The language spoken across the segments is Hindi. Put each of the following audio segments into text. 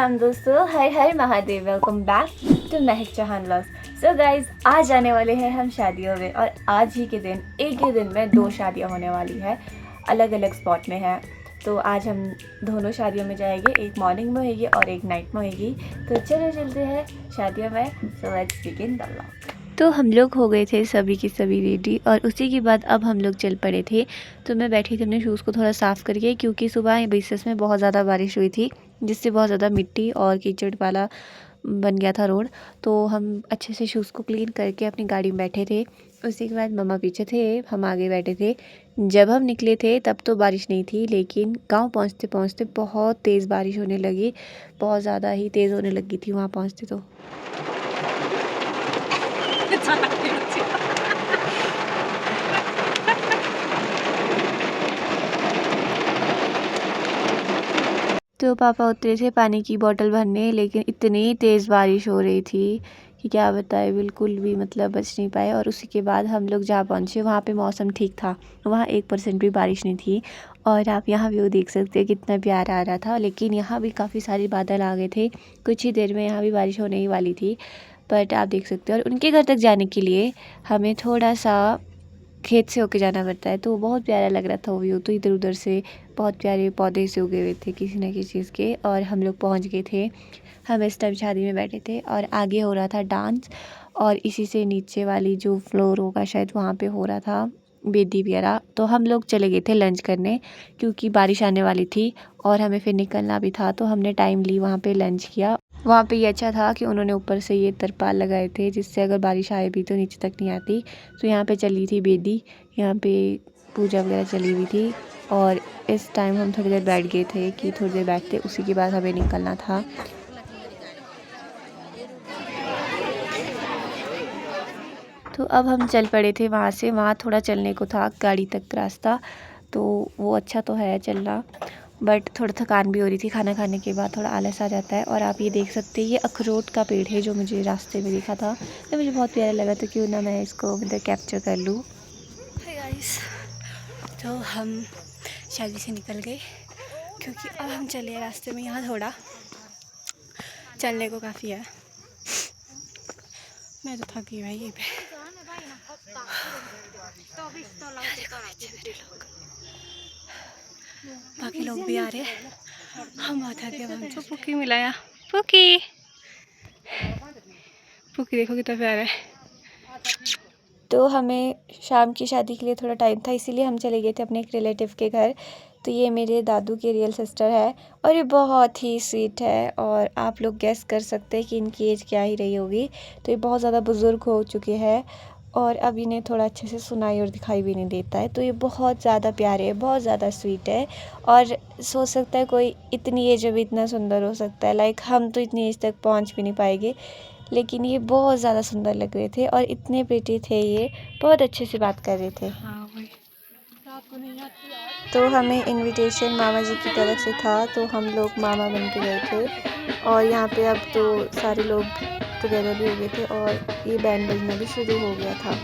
राम दोस्तों, हर हर Mahadev. Welcome back to Mahak Chauhan vlogs. So guys, आज आने वाले हैं हम शादियों में, और आज ही के दिन एक ही दिन में 2 शादियां होने वाली है, अलग अलग स्पॉट में है। तो आज हम दोनों शादियों में जाएंगे, एक मॉर्निंग में होगी और एक नाइट में होगी। तो चलो चलते हैं शादियों में। So let's begin the vlog. तो हम लोग हो गए थे सभी की सभी रेडी, और उसी के बाद अब हम लोग चल पड़े थे। तो मैं बैठी थी अपने शूज़ को थोड़ा साफ़ करके, क्योंकि सुबह बेसिस में बहुत ज़्यादा बारिश हुई थी, जिससे बहुत ज़्यादा मिट्टी और कीचड़ वाला बन गया था रोड। तो हम अच्छे से शूज़ को क्लीन करके अपनी गाड़ी में बैठे थे। उसी के बाद मम्मा पीछे थे, हम आगे बैठे थे। जब हम निकले थे तब तो बारिश नहीं थी, लेकिन गांव पहुंचते पहुंचते बहुत तेज़ बारिश होने लगी, बहुत ज़्यादा ही तेज़ होने लगी थी वहां पहुंचते तो। तो पापा उतरे थे पानी की बोतल भरने, लेकिन इतनी तेज़ बारिश हो रही थी कि क्या बताए, बिल्कुल भी मतलब बच नहीं पाए। और उसी के बाद हम लोग जहाँ पहुँचे वहाँ पे मौसम ठीक था, वहाँ 1% भी बारिश नहीं थी। और आप यहाँ व्यू देख सकते हैं कितना प्यारा आ रहा था, लेकिन यहाँ भी काफ़ी सारे बादल आ गए थे। कुछ ही देर में यहाँ भी बारिश होने ही वाली थी, बट आप देख सकते हो। और उनके घर तक जाने के लिए हमें थोड़ा सा खेत से होके जाना पड़ता है, तो बहुत प्यारा लग रहा था वो व्यू। तो इधर उधर से बहुत प्यारे पौधे से उगे हुए थे किसी न किसी चीज़ के, और हम लोग पहुंच गए थे। हम इस टाइम शादी में बैठे थे और आगे हो रहा था डांस, और इसी से नीचे वाली जो फ्लोर होगा शायद वहाँ पे हो रहा था बेदी वगैरह। तो हम लोग चले गए थे लंच करने, क्योंकि बारिश आने वाली थी और हमें फिर निकलना भी था। तो हमने टाइम ली, वहाँ पे लंच किया। वहाँ पे ये अच्छा था कि उन्होंने ऊपर से ये तरपाल लगाए थे, जिससे अगर बारिश आए भी तो नीचे तक नहीं आती। तो यहाँ पे चली थी बेदी, यहाँ पे पूजा वगैरह चली हुई थी। और इस टाइम हम थोड़ी देर बैठ गए थे कि थोड़ी देर बैठते, उसी के बाद हमें निकलना था। तो अब हम चल पड़े थे वहाँ से। वहाँ थोड़ा चलने को था, गाड़ी तक का रास्ता, तो वो अच्छा तो है चलना, बट थोड़ा थकान भी हो रही थी। खाना खाने के बाद थोड़ा आलस आ जाता है। और आप ये देख सकते हैं, ये अखरोट का पेड़ है जो मुझे रास्ते में दिखा था, तो मुझे बहुत प्यारा लगा, तो क्यों ना मैं इसको मतलब कैप्चर कर लूँ। हाय गाइस, तो हम शादी से निकल गए, क्योंकि अब हम चले रास्ते में। यहाँ थोड़ा चलने को काफ़ी है, मैं तो थक गई भाई यहीं पे। बाकी लोग भी आ रहे हैं, हम बहुत थके। हम तो पुकी मिला यहाँ, पुकी पुकी देखो कितना प्यारा है। तो हमें शाम की शादी के लिए थोड़ा टाइम था, इसीलिए हम चले गए थे अपने एक रिलेटिव के घर। तो ये मेरे दादू की रियल सिस्टर है, और ये बहुत ही स्वीट है। और आप लोग गेस कर सकते हैं कि इनकी एज क्या ही रही होगी। तो ये बहुत ज़्यादा बुज़ुर्ग हो चुके हैं, और अब इन्हें थोड़ा अच्छे से सुनाई और दिखाई भी नहीं देता है। तो ये बहुत ज़्यादा प्यारे है, बहुत ज़्यादा स्वीट है। और सोच सकता है कोई इतनी एज में भी इतना सुंदर हो सकता है, लाइक हम तो इतनी एज तक पहुंच भी नहीं पाएंगे, लेकिन ये बहुत ज़्यादा सुंदर लग रहे थे और इतने प्रीटी थे। ये बहुत अच्छे से बात कर रहे थे। तो हमें इनविटेशन मामा जी की तरफ से था, तो हम लोग मामा बन के गए थे। और यहाँ पे अब तो सारे लोग टुगेदर भी हो गए थे, और ये बैंड बजना भी शुरू हो गया था।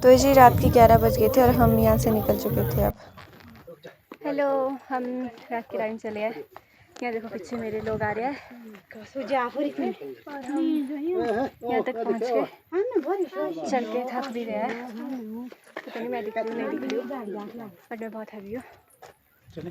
तो जी रात के 11 बज गए थे और हम यहाँ से निकल चुके थे अब। हेलो, हम रात की राइड चले आए। यहाँ देखो पीछे मेरे लोग आ रहे हैं और हम यहाँ तक पहुँच गए। चल के थक भी गया है, पता नहीं मैं दिख रही हूँ नहीं दिख रही हूँ, बट मैं बहुत हैवी हूँ। चलो।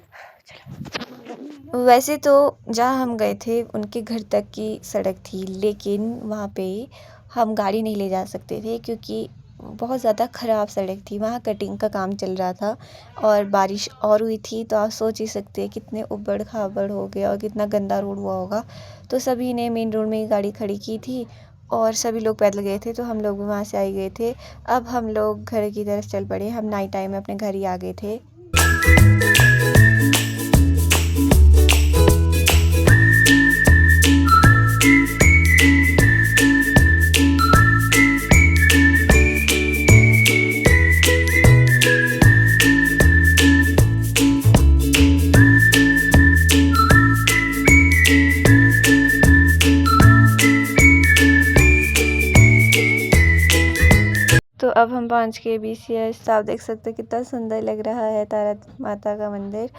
वैसे तो जहाँ हम गए थे उनके घर तक की सड़क थी, लेकिन वहाँ पे हम गाड़ी नहीं ले जा सकते थे क्योंकि बहुत ज़्यादा ख़राब सड़क थी। वहाँ कटिंग का काम चल रहा था और बारिश और हुई थी, तो आप सोच ही सकते हैं कितने उबड़ खाबड़ हो गया और कितना गंदा रोड हुआ होगा। तो सभी ने मेन रोड में ही गाड़ी खड़ी की थी और सभी लोग पैदल गए थे, तो हम लोग भी वहाँ से आ गए थे। अब हम लोग घर की तरफ चल पड़े। हम नाइट टाइम में अपने घर ही आ गए थे। तो अब हम पहुंच के BCS। आप देख सकते हो कितना सुंदर लग रहा है तारा माता का मंदिर।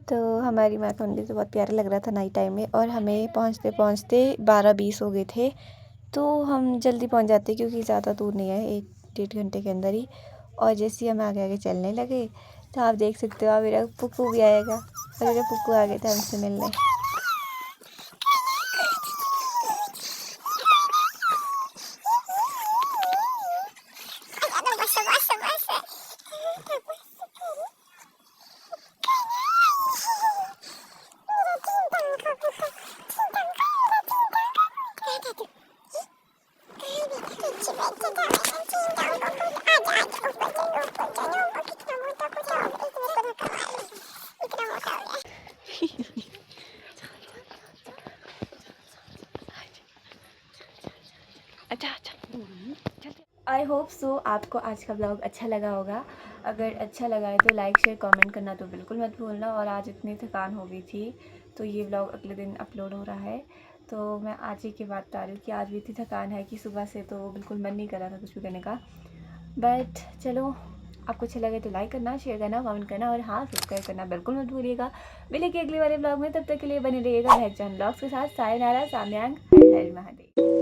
तो हमारी माँ का मंदिर तो बहुत प्यारा लग रहा था नाइट टाइम में, और हमें पहुंचते पहुंचते 12-20 हो गए थे। तो हम जल्दी पहुंच जाते क्योंकि ज़्यादा दूर नहीं है, 1-1.5 घंटे के अंदर ही। और जैसे ही हम आगे आगे चलने लगे तो आप देख सकते हो मेरा पुक्कू भी आएगा, और मेरा पुक्कू आ गए थे हमसे मिलने। आई होप सो आपको आज का ब्लॉग अच्छा लगा होगा। अगर अच्छा लगा है तो लाइक शेयर कमेंट करना तो बिल्कुल मत भूलना। और आज इतनी थकान हो गई थी तो ये ब्लॉग अगले दिन अपलोड हो रहा है। तो मैं आज ही की बात बता रही हूँ कि आज भी इतनी थकान है कि सुबह से तो बिल्कुल मन नहीं कर रहा था कुछ भी करने का। बट चलो, आपको अच्छा लगे तो लाइक करना, शेयर करना, कमेंट करना, और हाँ सब्सक्राइब करना बिल्कुल मत भूलिएगा। मिलेंगे अगले वाले ब्लॉग में, तब तक के लिए बने रहिएगा पहचान ब्लॉग्स के साथ। सायनारा, साम्यांग, हर हर महादेव।